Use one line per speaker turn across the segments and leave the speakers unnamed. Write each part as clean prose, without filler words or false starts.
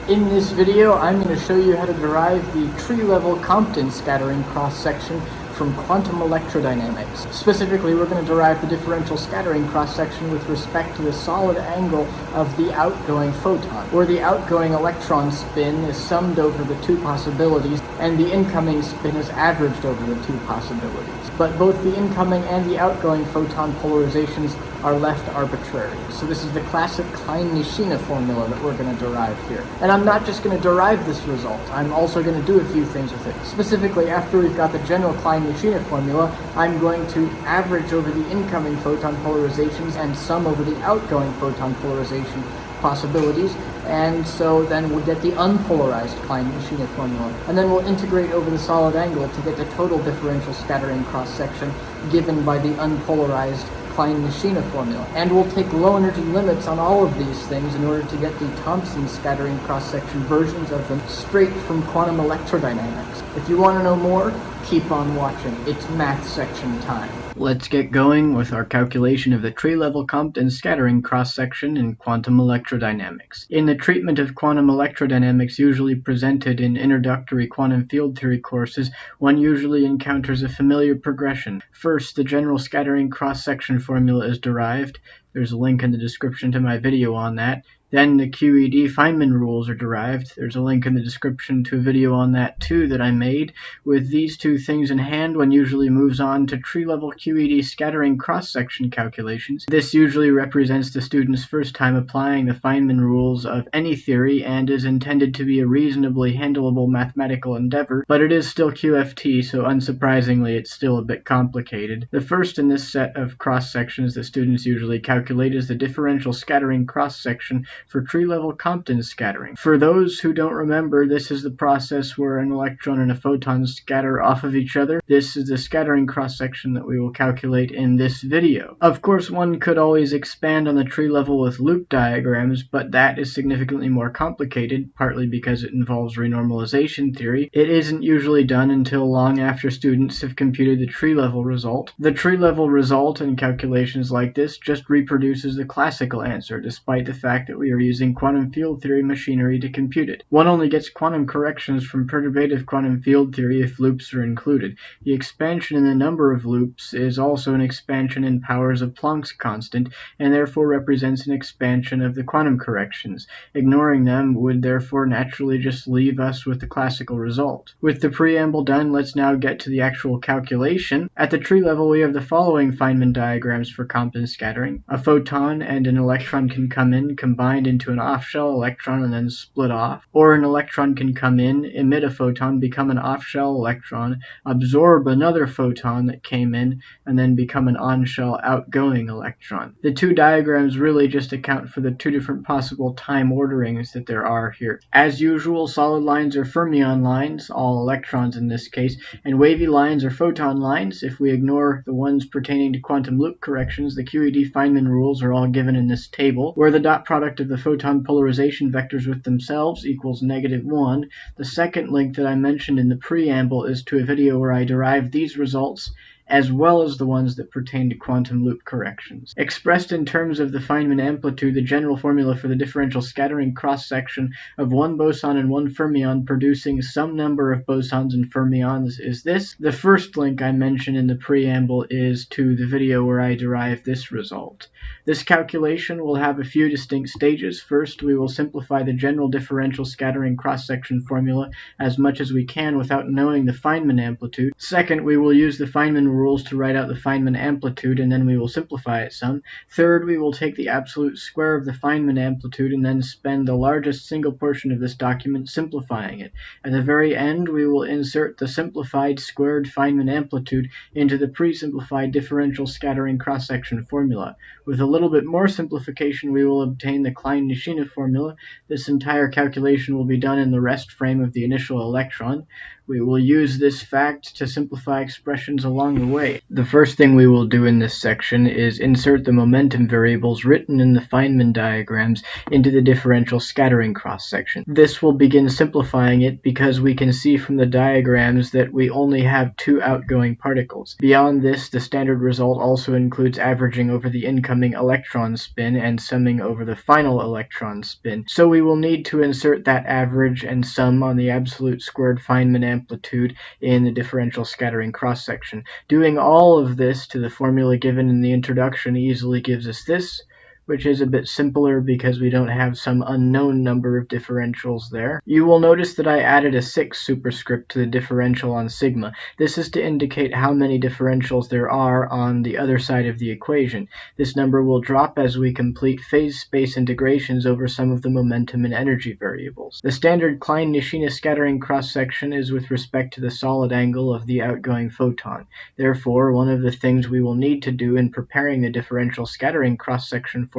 In this video, I'm going to show you how to derive the tree-level Compton scattering cross-section from quantum electrodynamics. Specifically, we're going to derive the differential scattering cross-section with respect to the solid angle of the outgoing photon, where the outgoing electron spin is summed over the two possibilities, and the incoming spin is averaged over the two possibilities. But both the incoming and the outgoing photon polarizations are left arbitrary. So this is the classic Klein-Nishina formula that we're going to derive here. And I'm not just going to derive this result, I'm also going to do a few things with it. Specifically, after we've got the general Klein-Nishina formula, I'm going to average over the incoming photon polarizations and sum over the outgoing photon polarization possibilities, and so then we'll get the unpolarized Klein-Nishina formula. And then we'll integrate over the solid angle to get the total differential scattering cross-section given by the unpolarized Klein-Nishina formula. And we'll take low energy limits on all of these things in order to get the Thompson scattering cross-section versions of them straight from quantum electrodynamics. If you want to know more, keep on watching. It's math section time. Let's get going with our calculation of the tree-level Compton scattering cross-section in quantum electrodynamics. In the treatment of quantum electrodynamics usually presented in introductory quantum field theory courses, one usually encounters a familiar progression. First, the general scattering cross-section formula is derived. There's a link in the description to my video on that. Then the QED Fineman rules are derived. There's a link in the description to a video on that too that I made. With these two things in hand, one usually moves on to tree-level QED scattering cross-section calculations. This usually represents the student's first time applying the Fineman rules of any theory and is intended to be a reasonably handleable mathematical endeavor, but it is still QFT, so unsurprisingly it's still a bit complicated. The first in this set of cross-sections that students usually calculate is the differential scattering cross-section for tree-level Compton scattering. For those who don't remember, this is the process where an electron and a photon scatter off of each other. This is the scattering cross-section that we will calculate in this video. Of course, one could always expand on the tree level with loop diagrams, but that is significantly more complicated, partly because it involves renormalization theory. It isn't usually done until long after students have computed the tree-level result. The tree-level result in calculations like this just reproduces the classical answer, despite the fact that we are using quantum field theory machinery to compute it. One only gets quantum corrections from perturbative quantum field theory if loops are included. The expansion in the number of loops is also an expansion in powers of Planck's constant, and therefore represents an expansion of the quantum corrections. Ignoring them would therefore naturally just leave us with the classical result. With the preamble done, let's now get to the actual calculation. At the tree level, we have the following Fineman diagrams for Compton scattering. A photon and an electron can come in, combined into an off-shell electron and then split off, or an electron can come in, emit a photon, become an off-shell electron, absorb another photon that came in, and then become an on-shell outgoing electron. The two diagrams really just account for the two different possible time orderings that there are here. As usual, solid lines are fermion lines, all electrons in this case, and wavy lines are photon lines. If we ignore the ones pertaining to quantum loop corrections, the QED Fineman rules are all given in this table, where the dot product of the photon polarization vectors with themselves equals -1. The second link that I mentioned in the preamble is to a video where I derived these results, as well as the ones that pertain to quantum loop corrections. Expressed in terms of the Fineman amplitude, the general formula for the differential scattering cross-section of one boson and one fermion producing some number of bosons and fermions is this. The first link I mentioned in the preamble is to the video where I derived this result. This calculation will have a few distinct stages. First, we will simplify the general differential scattering cross-section formula as much as we can without knowing the Fineman amplitude. Second, we will use the Fineman rules to write out the Fineman amplitude, and then we will simplify it some. Third, we will take the absolute square of the Fineman amplitude and then spend the largest single portion of this document simplifying it. At the very end, we will insert the simplified squared Fineman amplitude into the pre-simplified differential scattering cross-section formula. With a little bit more simplification, we will obtain the Klein-Nishina formula. This entire calculation will be done in the rest frame of the initial electron. We will use this fact to simplify expressions along the way. The first thing we will do in this section is insert the momentum variables written in the Feynman diagrams into the differential scattering cross-section. This will begin simplifying it because we can see from the diagrams that we only have two outgoing particles. Beyond this, the standard result also includes averaging over the incoming electron spin and summing over the final electron spin. So we will need to insert that average and sum on the absolute squared Feynman amplitude in the differential scattering cross-section. Doing all of this to the formula given in the introduction easily gives us this, which is a bit simpler because we don't have some unknown number of differentials there. You will notice that I added a 6 superscript to the differential on sigma. This is to indicate how many differentials there are on the other side of the equation. This number will drop as we complete phase space integrations over some of the momentum and energy variables. The standard Klein-Nishina scattering cross-section is with respect to the solid angle of the outgoing photon. Therefore, one of the things we will need to do in preparing the differential scattering cross-section formula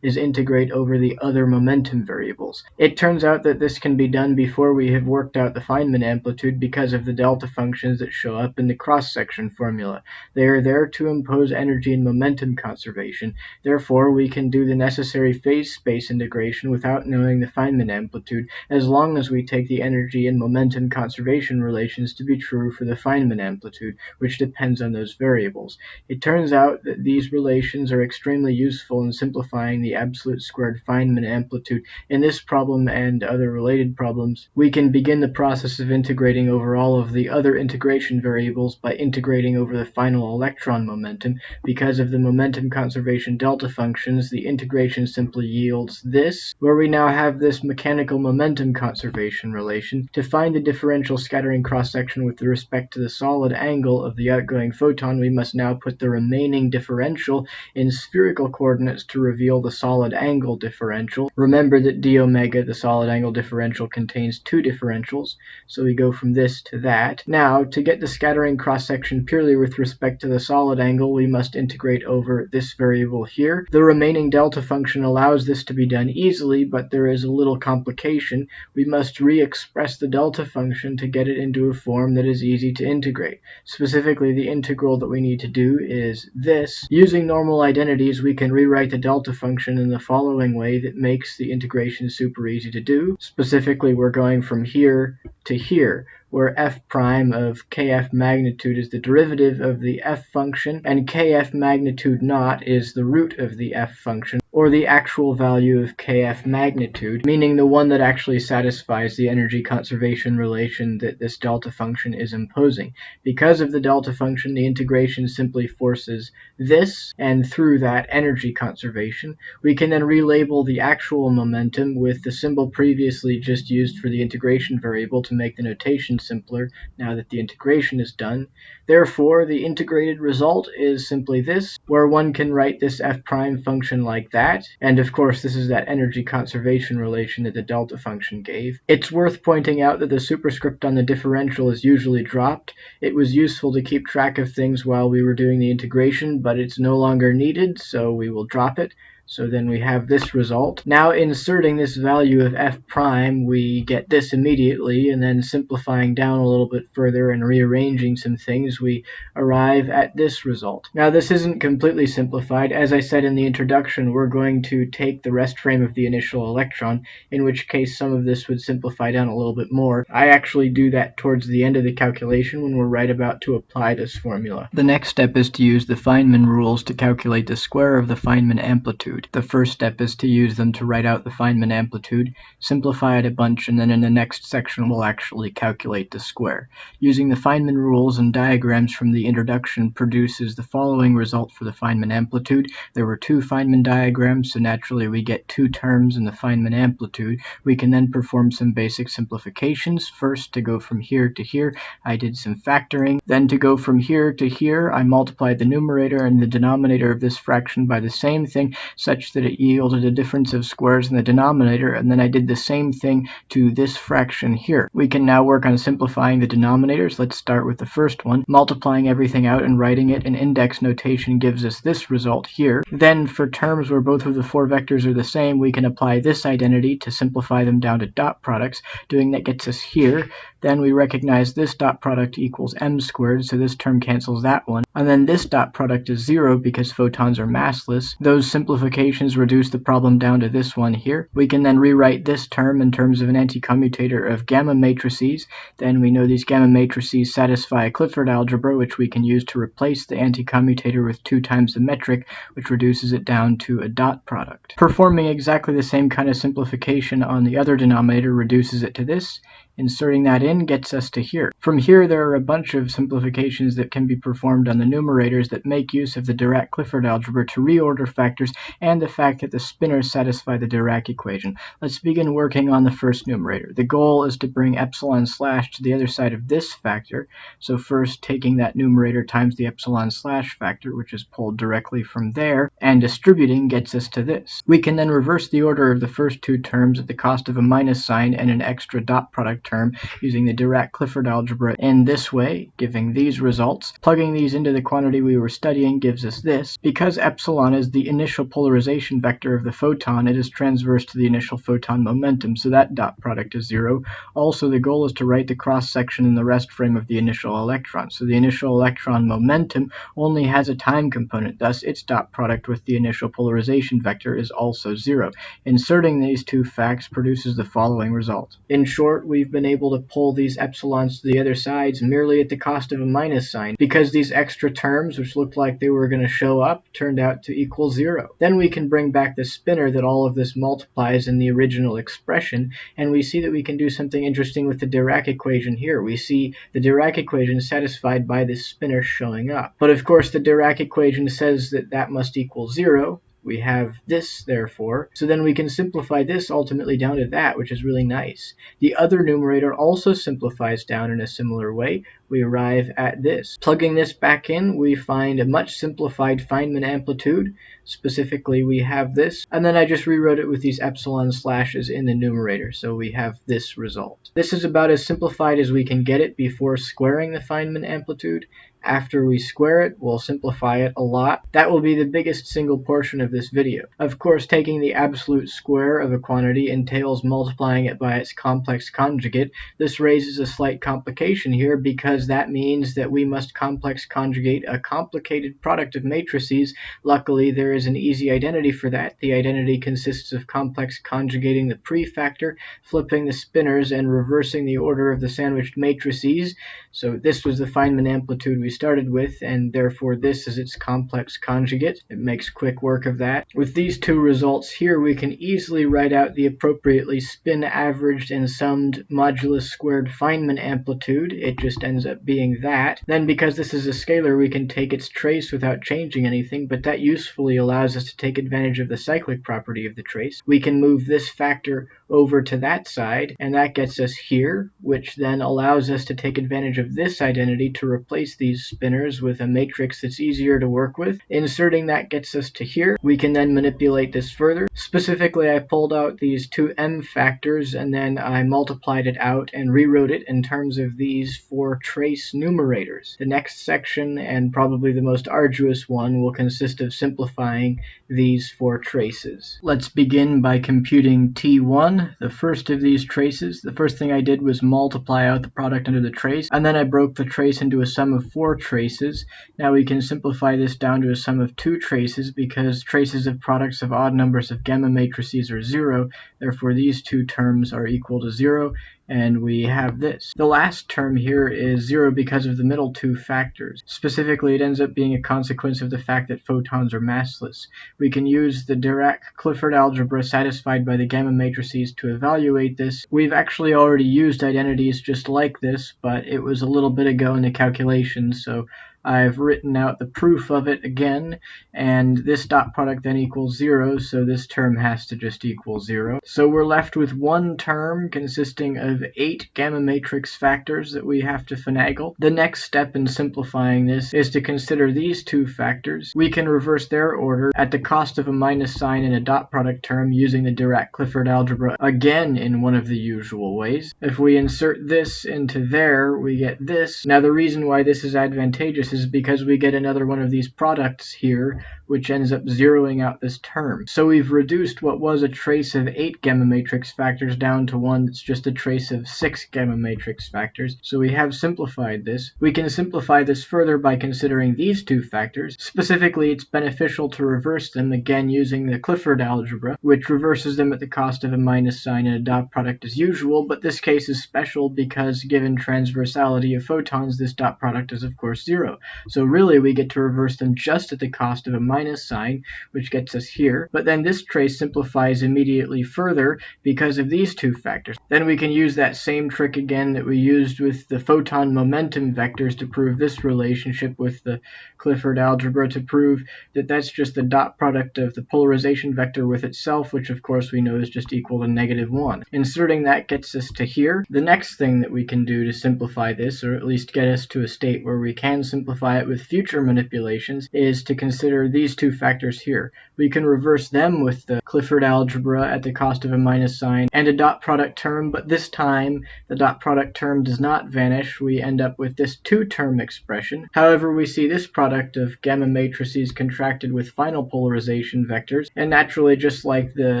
is integrate over the other momentum variables. It turns out that this can be done before we have worked out the Feynman amplitude because of the delta functions that show up in the cross-section formula. They are there to impose energy and momentum conservation. Therefore, we can do the necessary phase space integration without knowing the Feynman amplitude, as long as we take the energy and momentum conservation relations to be true for the Feynman amplitude, which depends on those variables. It turns out that these relations are extremely useful in simplifying the absolute squared Feynman amplitude. In this problem and other related problems, we can begin the process of integrating over all of the other integration variables by integrating over the final electron momentum. Because of the momentum conservation delta functions, the integration simply yields this, where we now have this mechanical momentum conservation relation. To find the differential scattering cross-section with respect to the solid angle of the outgoing photon, we must now put the remaining differential in spherical coordinates to reveal the solid angle differential. Remember that d omega, the solid angle differential, contains two differentials, so we go from this to that. Now, to get the scattering cross-section purely with respect to the solid angle, we must integrate over this variable here. The remaining delta function allows this to be done easily, but there is a little complication. We must re-express the delta function to get it into a form that is easy to integrate. Specifically, the integral that we need to do is this. Using normal identities, we can rewrite the delta function in the following way that makes the integration super easy to do. Specifically, we're going from here to here, where f prime of kf magnitude is the derivative of the f function, and kf magnitude naught is the root of the f function, or the actual value of kf magnitude, meaning the one that actually satisfies the energy conservation relation that this delta function is imposing. Because of the delta function, the integration simply forces this, and through that energy conservation, we can then relabel the actual momentum with the symbol previously just used for the integration variable to make the notation simpler now that the integration is done. Therefore, the integrated result is simply this, where one can write this f prime function like that, and of course this is that energy conservation relation that the delta function gave. It's worth pointing out that the superscript on the differential is usually dropped. It was useful to keep track of things while we were doing the integration, but it's no longer needed, so we will drop it. So then we have this result. Now inserting this value of f prime, we get this immediately, and then simplifying down a little bit further and rearranging some things, we arrive at this result. Now this isn't completely simplified. As I said in the introduction, we're going to take the rest frame of the initial electron, in which case some of this would simplify down a little bit more. I actually do that towards the end of the calculation when we're right about to apply this formula. The next step is to use the Feynman rules to calculate the square of the Feynman amplitude. The first step is to use them to write out the Feynman amplitude, simplify it a bunch, and then in the next section we'll actually calculate the square. Using the Feynman rules and diagrams from the introduction produces the following result for the Feynman amplitude. There were two Feynman diagrams, so naturally we get two terms in the Feynman amplitude. We can then perform some basic simplifications. First, to go from here to here, I did some factoring. Then to go from here to here, I multiplied the numerator and the denominator of this fraction by the same thing, such that it yielded a difference of squares in the denominator, and then I did the same thing to this fraction here. We can now work on simplifying the denominators. Let's start with the first one. Multiplying everything out and writing it in index notation gives us this result here. Then for terms where both of the four vectors are the same, we can apply this identity to simplify them down to dot products. Doing that gets us here. Then we recognize this dot product equals m squared, so this term cancels that one. And then this dot product is 0 because photons are massless. Those simplifications reduce the problem down to this one here. We can then rewrite this term in terms of an anti-commutator of gamma matrices. Then we know these gamma matrices satisfy a Clifford algebra, which we can use to replace the anti-commutator with 2 times the metric, which reduces it down to a dot product. Performing exactly the same kind of simplification on the other denominator reduces it to this. Inserting that in gets us to here. From here, there are a bunch of simplifications that can be performed on the numerators that make use of the Dirac-Clifford algebra to reorder factors and the fact that the spinors satisfy the Dirac equation. Let's begin working on the first numerator. The goal is to bring epsilon slash to the other side of this factor. So first, taking that numerator times the epsilon slash factor, which is pulled directly from there, and distributing gets us to this. We can then reverse the order of the first two terms at the cost of a minus sign and an extra dot product term using the Dirac-Clifford algebra in this way, giving these results. Plugging these into the quantity we were studying gives us this. Because epsilon is the initial polarization vector of the photon, it is transverse to the initial photon momentum, so that dot product is 0. Also, the goal is to write the cross-section in the rest frame of the initial electron, so the initial electron momentum only has a time component, thus its dot product with the initial polarization vector is also 0. Inserting these two facts produces the following result. In short, we've been able to pull these epsilons to the other sides merely at the cost of a minus sign, because these extra terms, which looked like they were going to show up, turned out to equal 0. Then we can bring back the spinor that all of this multiplies in the original expression, and we see that we can do something interesting with the Dirac equation here. We see the Dirac equation satisfied by this spinor showing up. But of course the Dirac equation says that that must equal 0. We have this, therefore, so then we can simplify this ultimately down to that, which is really nice. The other numerator also simplifies down in a similar way. We arrive at this. Plugging this back in, we find a much simplified Feynman amplitude. Specifically, we have this, and then I just rewrote it with these epsilon slashes in the numerator, so we have this result. This is about as simplified as we can get it before squaring the Feynman amplitude. After we square it, we'll simplify it a lot. That will be the biggest single portion of this video. Of course, taking the absolute square of a quantity entails multiplying it by its complex conjugate. This raises a slight complication here because that means that we must complex conjugate a complicated product of matrices. Luckily, there is an easy identity for that. The identity consists of complex conjugating the prefactor, flipping the spinors, and reversing the order of the sandwiched matrices. So this was the Feynman amplitude we started with, and therefore this is its complex conjugate. It makes quick work of that. With these two results here, we can easily write out the appropriately spin-averaged and summed modulus squared Feynman amplitude. It just ends up being that. Then because this is a scalar, we can take its trace without changing anything, but that usefully allows us to take advantage of the cyclic property of the trace. We can move this factor over to that side, and that gets us here, which then allows us to take advantage of this identity to replace these spinors with a matrix that's easier to work with. Inserting that gets us to here. We can then manipulate this further. Specifically, I pulled out these two m factors and then I multiplied it out and rewrote it in terms of these four trace numerators. The next section, and probably the most arduous one, will consist of simplifying these four traces. Let's begin by computing T1, the first of these traces. The first thing I did was multiply out the product under the trace, and then I broke the trace into a sum of 4 traces. Now we can simplify this down to a sum of 2 traces because traces of products of odd numbers of gamma matrices are 0. Therefore, these two terms are equal to 0. And we have this. The last term here is 0 because of the middle two factors. Specifically, it ends up being a consequence of the fact that photons are massless. We can use the Dirac-Clifford algebra satisfied by the gamma matrices to evaluate this. We've actually already used identities just like this, but it was a little bit ago in the calculation, so I've written out the proof of it again, and this dot product then equals 0, so this term has to just equal 0. So we're left with one term consisting of 8 gamma matrix factors that we have to finagle. The next step in simplifying this is to consider these two factors. We can reverse their order at the cost of a minus sign in a dot product term using the Dirac-Clifford algebra again in one of the usual ways. If we insert this into there, we get this. Now the reason why this is advantageous is because we get another one of these products here, which ends up zeroing out this term. So we've reduced what was a trace of 8 gamma matrix factors down to one that's just a trace of 6 gamma matrix factors. So we have simplified this. We can simplify this further by considering these two factors. Specifically, it's beneficial to reverse them again using the Clifford algebra, which reverses them at the cost of a minus sign in a dot product as usual, but this case is special because given transversality of photons, this dot product is of course 0. So really we get to reverse them just at the cost of a minus sign, which gets us here. But then this trace simplifies immediately further because of these two factors. Then we can use that same trick again that we used with the photon momentum vectors to prove this relationship with the Clifford algebra, to prove that that's just the dot product of the polarization vector with itself, which of course we know is just equal to -1. Inserting that gets us to here. The next thing that we can do to simplify this, or at least get us to a state where we can simplify it with future manipulations, is to consider these two factors here. We can reverse them with the Clifford algebra at the cost of a minus sign and a dot product term, but this time the dot product term does not vanish. We end up with this two-term expression. However, we see this product of gamma matrices contracted with final polarization vectors, and naturally, just like the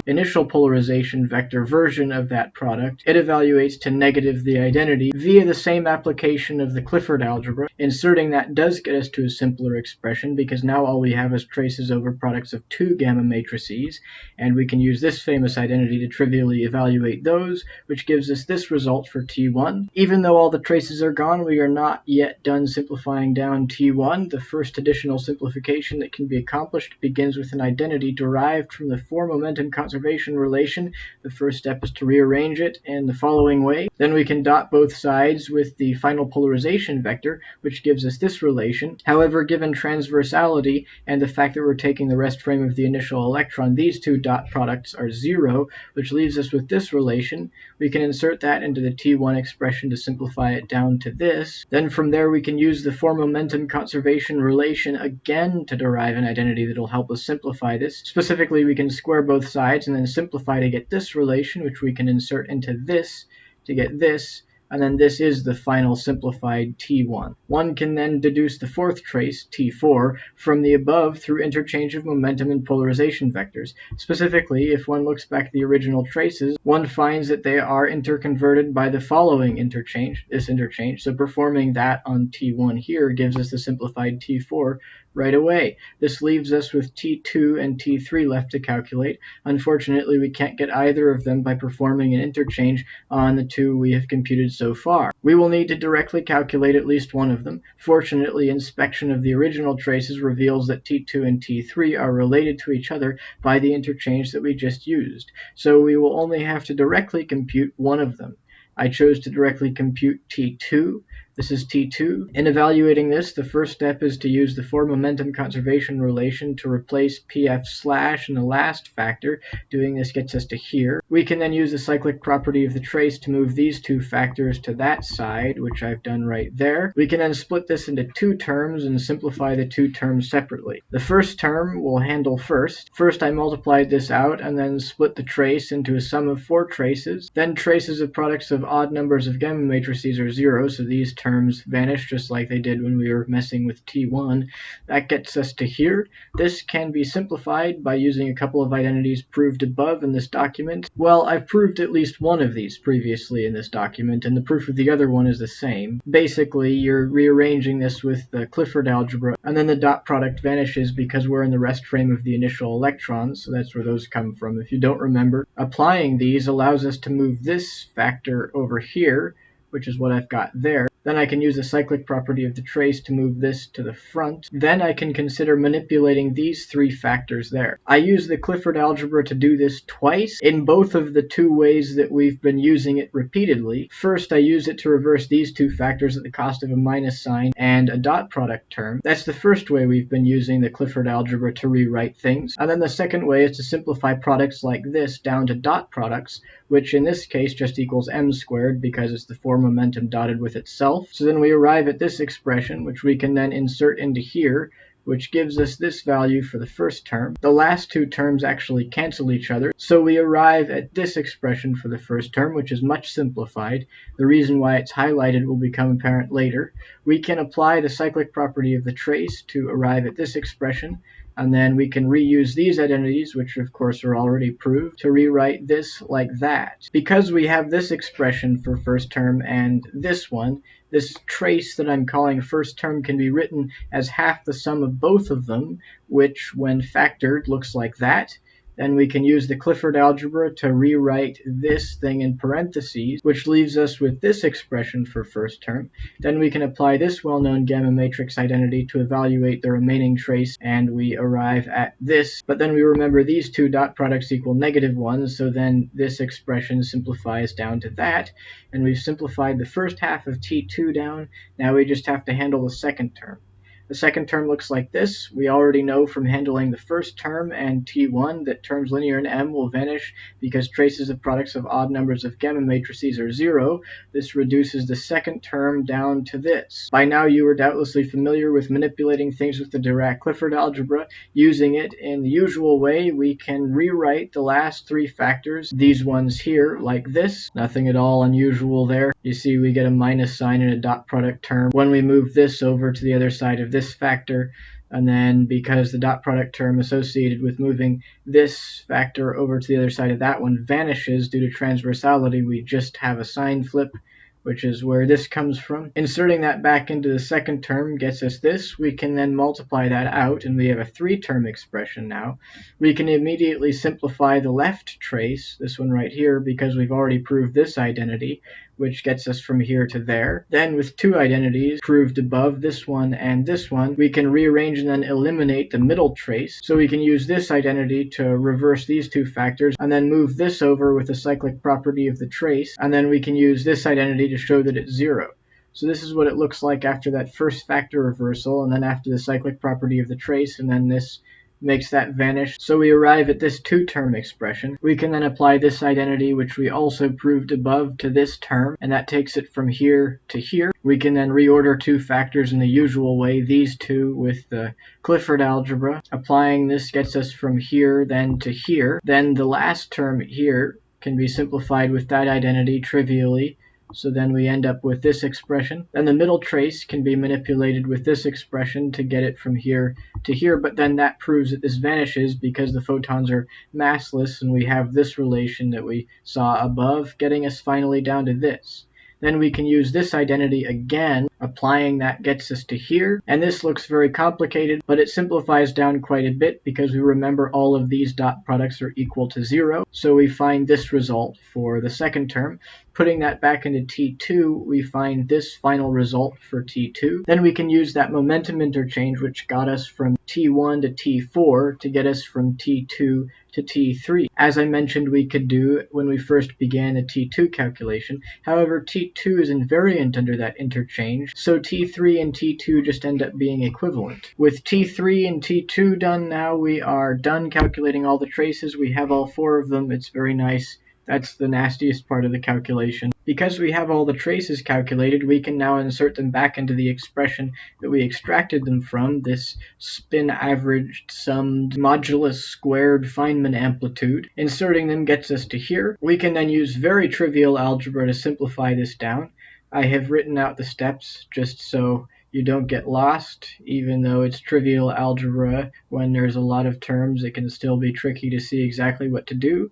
initial polarization vector version of that product, it evaluates to negative the identity via the same application of the Clifford algebra. Inserting that does get us to a simpler expression because now all we have is traces over products of two gamma matrices, and we can use this famous identity to trivially evaluate those, which gives us this result for T1. Even though all the traces are gone, we are not yet done simplifying down T1. The first additional simplification that can be accomplished begins with an identity derived from the four-momentum conservation relation. The first step is to rearrange it in the following way. Then we can dot both sides with the final polarization vector, which gives us this relation. However, given transversality and the fact that we're taking the rest frame of the initial electron, these two dot products are 0, which leaves us with this relation. We can insert that into the T1 expression to simplify it down to this. Then from there we can use the four-momentum conservation relation again to derive an identity that will help us simplify this. Specifically, we can square both sides and then simplify to get this relation, which we can insert into this to get this, and then this is the final simplified T1. One can then deduce the fourth trace, T4, from the above through interchange of momentum and polarization vectors. Specifically, if one looks back at the original traces, one finds that they are interconverted by the following interchange, this interchange. So performing that on T1 here gives us the simplified T4 right away. This leaves us with T2 and T3 left to calculate. Unfortunately, we can't get either of them by performing an interchange on the two we have computed so far. We will need to directly calculate at least one of them. Fortunately, inspection of the original traces reveals that T2 and T3 are related to each other by the interchange that we just used. So we will only have to directly compute one of them. I chose to directly compute T2. This is T2. In evaluating this, the first step is to use the four-momentum conservation relation to replace PF/ in the last factor. Doing this gets us to here. We can then use the cyclic property of the trace to move these two factors to that side, which I've done right there. We can then split this into two terms and simplify the two terms separately. The first term we'll handle first. First, I multiplied this out and then split the trace into a sum of 4 traces. Then traces of products of odd numbers of gamma matrices are 0, so these terms vanish just like they did when we were messing with T1. That gets us to here. This can be simplified by using a couple of identities proved above in this document. Well, I've proved at least one of these previously in this document, and the proof of the other one is the same. Basically, you're rearranging this with the Clifford algebra, and then the dot product vanishes because we're in the rest frame of the initial electrons, so that's where those come from. If you don't remember, applying these allows us to move this factor over here, which is what I've got there. Then I can use the cyclic property of the trace to move this to the front. Then I can consider manipulating these three factors there. I use the Clifford algebra to do this twice in both of the two ways that we've been using it repeatedly. First, I use it to reverse these two factors at the cost of a minus sign and a dot product term. That's the first way we've been using the Clifford algebra to rewrite things. And then the second way is to simplify products like this down to dot products, which in this case just equals m squared because it's the four momentum dotted with itself. So then we arrive at this expression, which we can then insert into here, which gives us this value for the first term. The last two terms actually cancel each other, so we arrive at this expression for the first term, which is much simplified. The reason why it's highlighted will become apparent later. We can apply the cyclic property of the trace to arrive at this expression, and then we can reuse these identities, which of course are already proved, to rewrite this like that. Because we have this expression for first term and this one, this trace that I'm calling first term can be written as half the sum of both of them, which when factored looks like that. Then we can use the Clifford algebra to rewrite this thing in parentheses, which leaves us with this expression for first term. Then we can apply this well-known gamma matrix identity to evaluate the remaining trace, and we arrive at this. But then we remember these two dot products equal -1, so then this expression simplifies down to that, and we've simplified the first half of T2 down. Now we just have to handle the second term. The second term looks like this. We already know from handling the first term and T1 that terms linear in M will vanish because traces of products of odd numbers of gamma matrices are 0. This reduces the second term down to this. By now you are doubtlessly familiar with manipulating things with the Dirac-Clifford algebra. Using it in the usual way, we can rewrite the last three factors, these ones here, like this. Nothing at all unusual there. You see we get a minus sign and a dot product term when we move this over to the other side of this factor, and then because the dot product term associated with moving this factor over to the other side of that one vanishes due to transversality, we just have a sign flip, which is where this comes from. Inserting that back into the second term gets us this. We can then multiply that out, and we have a three-term expression now. We can immediately simplify the left trace, this one right here, because we've already proved this identity, which gets us from here to there. Then with two identities proved above, this one and this one, we can rearrange and then eliminate the middle trace. So we can use this identity to reverse these two factors and then move this over with the cyclic property of the trace, and then we can use this identity to show that it's 0. So this is what it looks like after that first factor reversal, and then after the cyclic property of the trace, and then this makes that vanish. So we arrive at this two-term expression. We can then apply this identity, which we also proved above, to this term, and that takes it from here to here. We can then reorder two factors in the usual way, these two with the Clifford algebra. Applying this gets us from here then to here. Then the last term here can be simplified with that identity trivially. So then we end up with this expression. Then the middle trace can be manipulated with this expression to get it from here to here, but then that proves that this vanishes because the photons are massless, and we have this relation that we saw above, getting us finally down to this. Then we can use this identity again. Applying that gets us to here, and this looks very complicated, but it simplifies down quite a bit because we remember all of these dot products are equal to 0. So we find this result for the second term. Putting that back into T2, we find this final result for T2. Then we can use that momentum interchange, which got us from T1 to T4, to get us from T2 to T3. As I mentioned we could do when we first began the T2 calculation. However, T2 is invariant under that interchange, so T3 and T2 just end up being equivalent. With T3 and T2 done now, we are done calculating all the traces. We have all four of them. It's very nice. That's the nastiest part of the calculation. Because we have all the traces calculated, we can now insert them back into the expression that we extracted them from, this spin-averaged, summed, modulus squared Feynman amplitude. Inserting them gets us to here. We can then use very trivial algebra to simplify this down. I have written out the steps just so you don't get lost. Even though it's trivial algebra, when there's a lot of terms, it can still be tricky to see exactly what to do.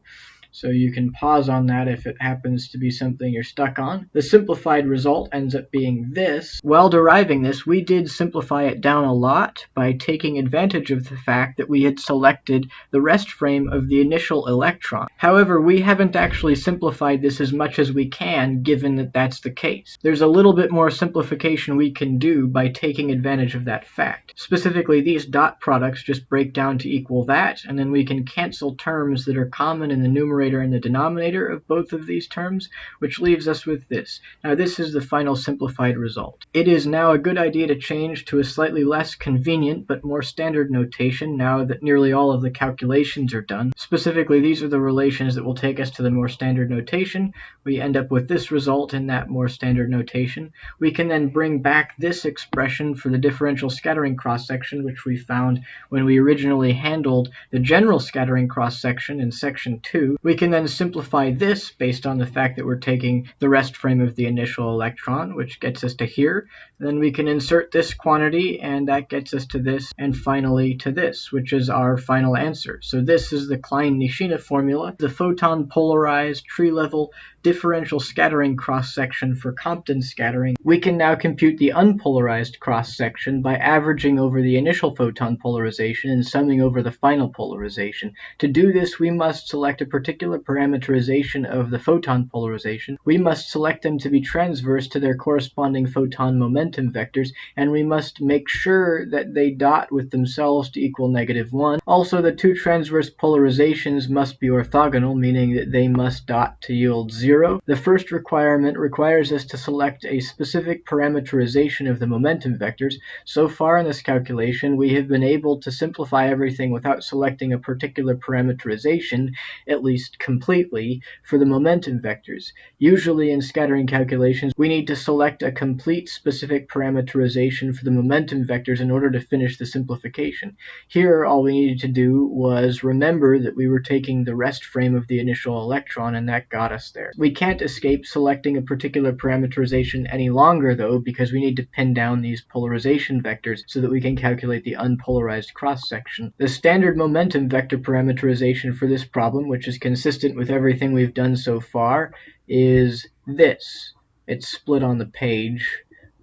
So you can pause on that if it happens to be something you're stuck on. The simplified result ends up being this. While deriving this, we did simplify it down a lot by taking advantage of the fact that we had selected the rest frame of the initial electron. However, we haven't actually simplified this as much as we can, given that that's the case. There's a little bit more simplification we can do by taking advantage of that fact. Specifically, these dot products just break down to equal that, and then we can cancel terms that are common in the numerator and the denominator of both of these terms, which leaves us with this. Now, this is the final simplified result. It is now a good idea to change to a slightly less convenient but more standard notation now that nearly all of the calculations are done. Specifically, these are the relations that will take us to the more standard notation. We end up with this result in that more standard notation. We can then bring back this expression for the differential scattering cross-section, which we found when we originally handled the general scattering cross-section in section 2. We can then simplify this based on the fact that we're taking the rest frame of the initial electron, which gets us to here. Then we can insert this quantity, and that gets us to this, and finally to this, which is our final answer. So this is the Klein-Nishina formula, the photon polarized tree-level differential scattering cross-section for Compton scattering. We can now compute the unpolarized cross-section by averaging over the initial photon polarization and summing over the final polarization. To do this, we must select a particular parameterization of the photon polarization. We must select them to be transverse to their corresponding photon momentum vectors, and we must make sure that they dot with themselves to equal -1. Also, the two transverse polarizations must be orthogonal, meaning that they must dot to yield 0. The first requirement requires us to select a specific parameterization of the momentum vectors. So far in this calculation, we have been able to simplify everything without selecting a particular parameterization, at least completely, for the momentum vectors. Usually in scattering calculations, we need to select a complete specific parameterization for the momentum vectors in order to finish the simplification. Here, all we needed to do was remember that we were taking the rest frame of the initial electron, and that got us there. We can't escape selecting a particular parameterization any longer, though, because we need to pin down these polarization vectors so that we can calculate the unpolarized cross-section. The standard momentum vector parameterization for this problem, which is consistent with everything we've done so far, is this. It's split on the page,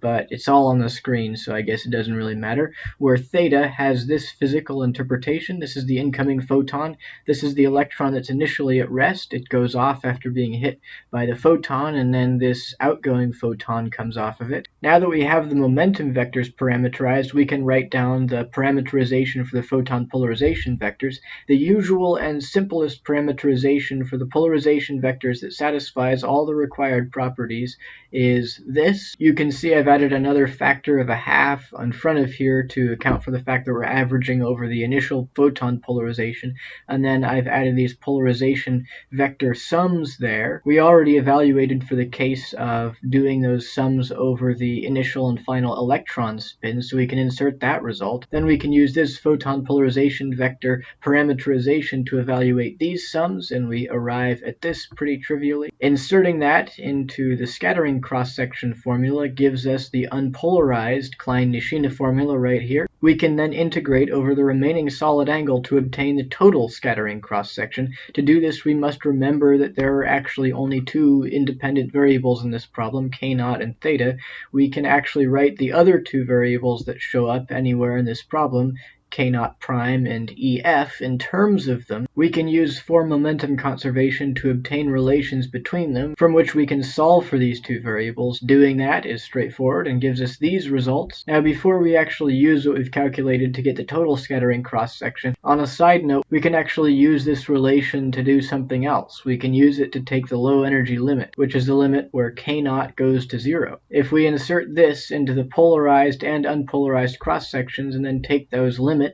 but it's all on the screen, so I guess it doesn't really matter, where theta has this physical interpretation. This is the incoming photon. This is the electron that's initially at rest. It goes off after being hit by the photon, and then this outgoing photon comes off of it. Now that we have the momentum vectors parameterized, we can write down the parameterization for the photon polarization vectors. The usual and simplest parameterization for the polarization vectors that satisfies all the required properties is this. You can see I've added another factor of 1/2 in front of here to account for the fact that we're averaging over the initial photon polarization, and then I've added these polarization vector sums there. We already evaluated for the case of doing those sums over the initial and final electron spin, so we can insert that result. Then we can use this photon polarization vector parameterization to evaluate these sums, and we arrive at this pretty trivially. Inserting that into the scattering cross-section formula gives us the unpolarized Klein-Nishina formula right here. We can then integrate over the remaining solid angle to obtain the total scattering cross-section. To do this, we must remember that there are actually only two independent variables in this problem, k0 and theta. We can actually write the other two variables that show up anywhere in this problem, k0 prime and EF, in terms of them. We can use for momentum conservation to obtain relations between them, from which we can solve for these two variables. Doing that is straightforward and gives us these results. Now, before we actually use what we've calculated to get the total scattering cross-section, on a side note, we can actually use this relation to do something else. We can use it to take the low energy limit, which is the limit where k0 goes to 0. If we insert this into the polarized and unpolarized cross-sections and then take those limits,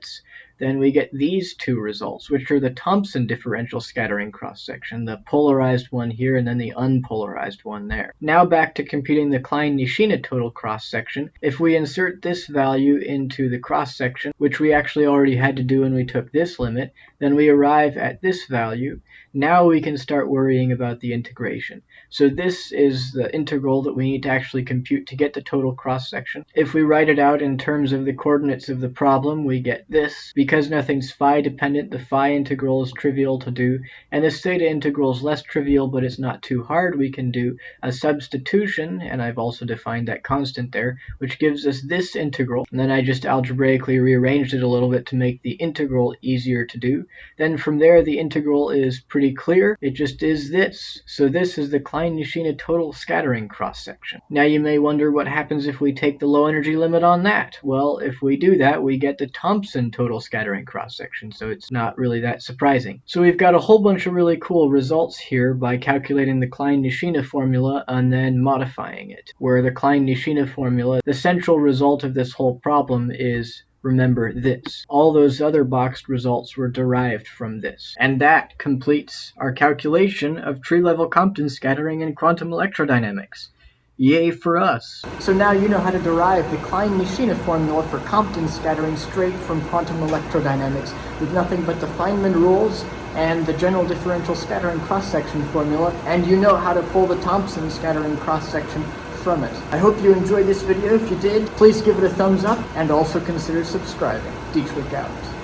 then we get these two results, which are the Thompson differential scattering cross-section, the polarized one here and then the unpolarized one there. Now back to computing the Klein-Nishina total cross-section. If we insert this value into the cross-section, which we actually already had to do when we took this limit, then we arrive at this value. Now we can start worrying about the integration. So this is the integral that we need to actually compute to get the total cross-section. If we write it out in terms of the coordinates of the problem, we get this. Because nothing's phi dependent, the phi integral is trivial to do, and this theta integral is less trivial, but it's not too hard. We can do a substitution, and I've also defined that constant there, which gives us this integral. And then I just algebraically rearranged it a little bit to make the integral easier to do. Then from there, the integral is pretty clear. It just is this. So this is the Klein-Nishina total scattering cross-section. Now you may wonder what happens if we take the low energy limit on that. Well, if we do that, we get the Thompson total scattering cross-section, so it's not really that surprising. So we've got a whole bunch of really cool results here by calculating the Klein-Nishina formula and then modifying it. Where the Klein-Nishina formula, the central result of this whole problem is, remember this. All those other boxed results were derived from this. And that completes our calculation of tree-level Compton scattering in quantum electrodynamics. Yay for us! So now you know how to derive the Klein-Nishina formula for Compton scattering straight from quantum electrodynamics with nothing but the Fineman rules and the general differential scattering cross-section formula, and you know how to pull the Thompson scattering cross-section from it. I hope you enjoyed this video. If you did, please give it a thumbs up and also consider subscribing. Dietterich out.